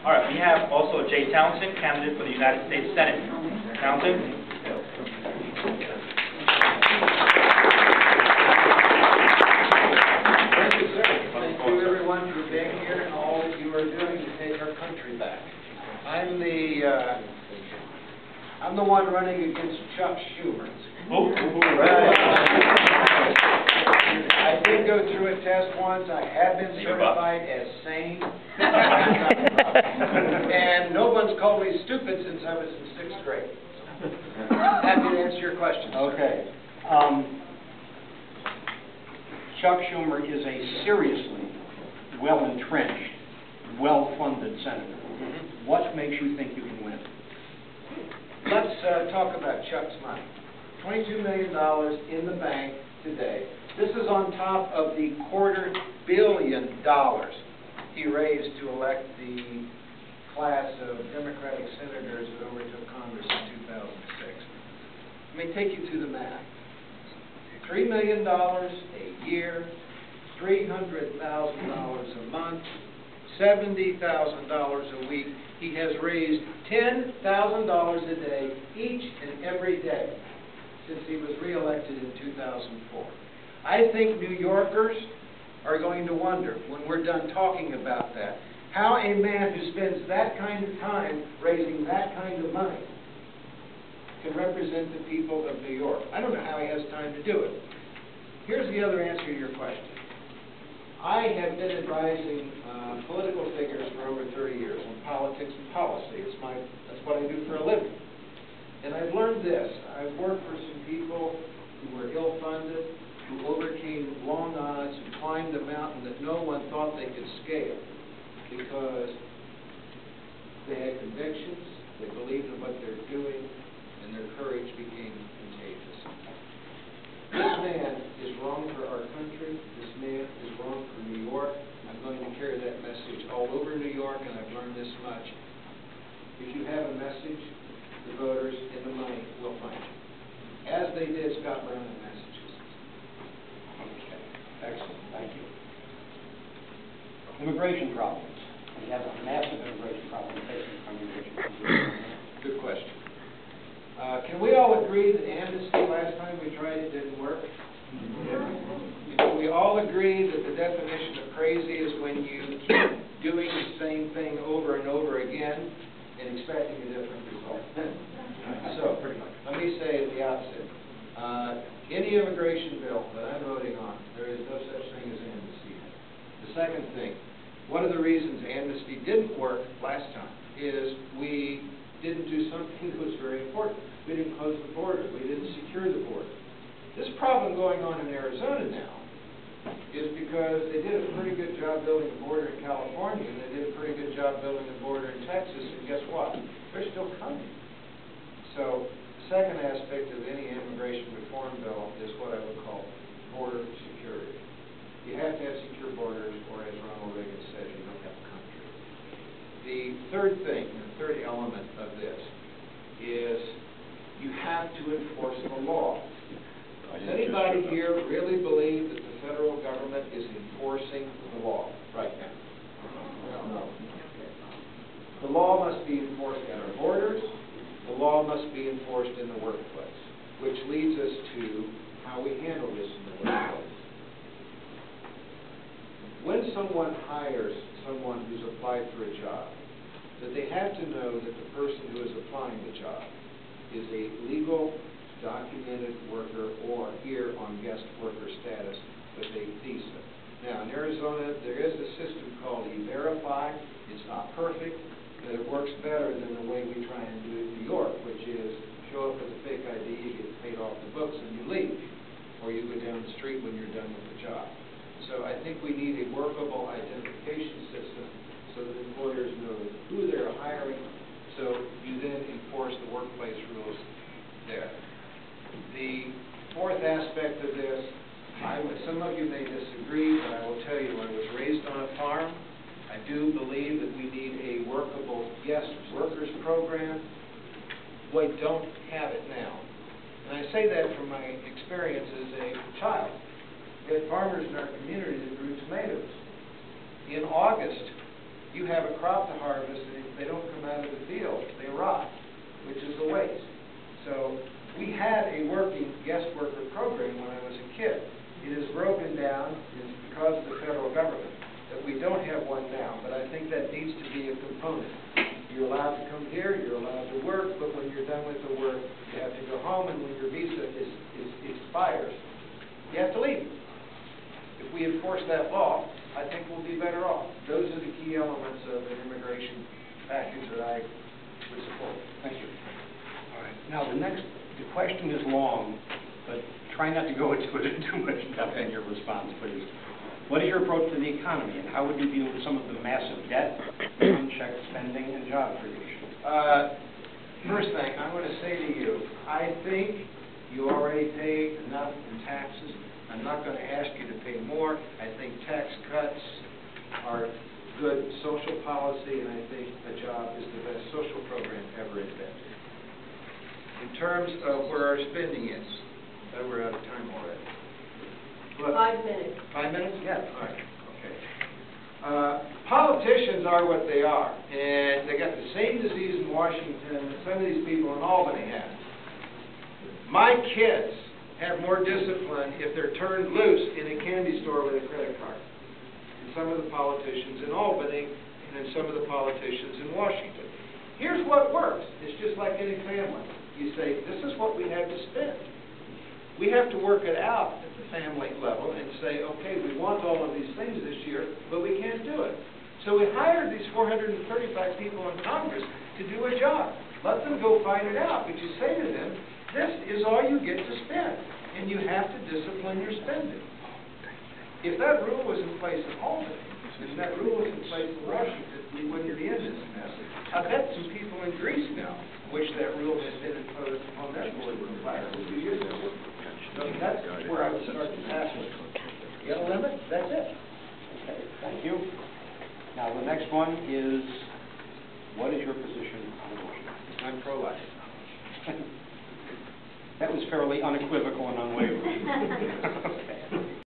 All right, we have also Jay Townsend, candidate for the United States Senate. Townsend. Thank you, sir. Thank you, everyone, for being here and all that you are doing to take our country back. I'm the one running against Chuck Schumer. Oh, right. I did go through a test once. I have been certified as sane. And no one's called me stupid since I was in 6th grade. Happy to answer your questions. Okay. Chuck Schumer is a seriously well-entrenched, well-funded senator. What makes you think you can win? Let's talk about Chuck's money. $22 million in the bank today. This is on top of the $250 million he raised to elect the class of Democratic senators that overtook Congress in 2006. Let me take you through the math. $3 million a year, $300,000 a month, $70,000 a week. He has raised $10,000 a day each and every day since he was reelected in 2004. I think New Yorkers are going to wonder, when we're done talking about that, how a man who spends that kind of time raising that kind of money can represent the people of New York. I don't know how he has time to do it. Here's the other answer to your question. I have been advising political figures for over 30 years on politics and policy. That's what I do for a living. And I've learned this. I've worked for some people who were ill-funded, who overcame long odds, who climbed a mountain that no one thought they could scale because they had convictions, they believed in what they're doing, and their courage became contagious. This man is wrong for our country. This man is wrong for New York. I'm going to carry that message all over New York, and I've learned this much. If you have a message, the voters and the money will find you. As they did Scott Brown in Massachusetts. Okay. Excellent. Thank you. Immigration problems. We have a massive immigration problem facing our nation. Good question. Can we all agree that amnesty last time we tried it didn't work? Can we all agree that the definition of crazy is when you keep doing the same thing over and over again and expecting a different result? So, let me say at the outset, any immigration bill that I'm voting on, there is no such thing as amnesty. The second thing, one of the reasons amnesty didn't work last time is we didn't do something that was very important. We didn't close the border. We didn't secure the border. This problem going on in Arizona now is because they did a pretty good job building a border in California, and they did a pretty good job building a border in Texas, and guess what? They're still coming. So the second aspect of any immigration reform bill is what I would call border security. You have to have secure borders, or as Ronald Reagan said, you don't have a country. The third thing, the third element of this is you have to enforce the law. Does anybody here really believe that the federal government is enforcing the law right now? No. The law must be enforced at our borders. The law must be enforced in the workplace, which leads us to how we handle this in the workplace. When someone hires someone who's applied for a job, that they have to know that the person who is applying the job is a legal, documented worker, or here on guest worker status with a visa. Now, in Arizona, there is a system called E-Verify. It's not perfect, but it works better than the way we try and do it in New York, which is show up with a fake ID, you get paid off the books, and you leave. Or you go down the street when you're done with the job. So I think we need a workable identification system so that employers know who they're hiring, so you then enforce the workplace rules there. The fourth aspect of this, some of you may disagree, but I will tell you, I was raised on a farm. I do believe that we need a workable guest workers program. We don't have it now. And I say that from my experience as a child. We had farmers in our community that grew tomatoes. In August, you have a crop to harvest, and if they don't come out of the field, they rot, which is a waste. So we had a working guest worker program when I was a kid. It is broken down. It's because of the federal government that we don't have one now, but I think that needs to be a component. You're allowed to come here, you're allowed to work, but when you're done with the work, you have to go home, and when your visa expires, you have to leave. If we enforce that law, I think we'll be better off. Those are the key elements of an immigration package that I would support. Thank you. All right. Now, the question is long, but try not to go into it in too much depth in your response, please. What is your approach to the economy, and how would you deal with some of the massive debt, unchecked spending, and job creation? First thing, I want to say to you, I think you already pay enough in taxes. I'm not going to ask you to pay more. I think tax cuts are good social policy, and I think a job is the best social program ever invented. In terms of where our spending is, we're out of time already. Look, 5 minutes. 5 minutes? Yeah. All right. Okay. Politicians are what they are, and they got the same disease in Washington that some of these people in Albany have. My kids have more discipline if they're turned loose in a candy store with a credit card than some of the politicians in Albany and then some of the politicians in Washington. Here's what works. It's just like any family. You say, this is what we have to spend. We have to work it out at the family level and say, okay, we want all of these things this year, but we can't do it. So we hired these 435 people in Congress to do a job. Let them go find it out. But you say to them, this is all you get to spend, and you have to discipline your spending. If that rule was in place in Albany, and that rule was in place in Washington, we wouldn't be in this mess. I bet some people in Greece now wish that rule had been imposed on their political class a few years ago. So that's where I would start to pass it. You have a limit? That's it. Okay, thank you. Now, the next one is, what is your position on abortion? I'm pro-life. That was fairly unequivocal and unwavering. Okay.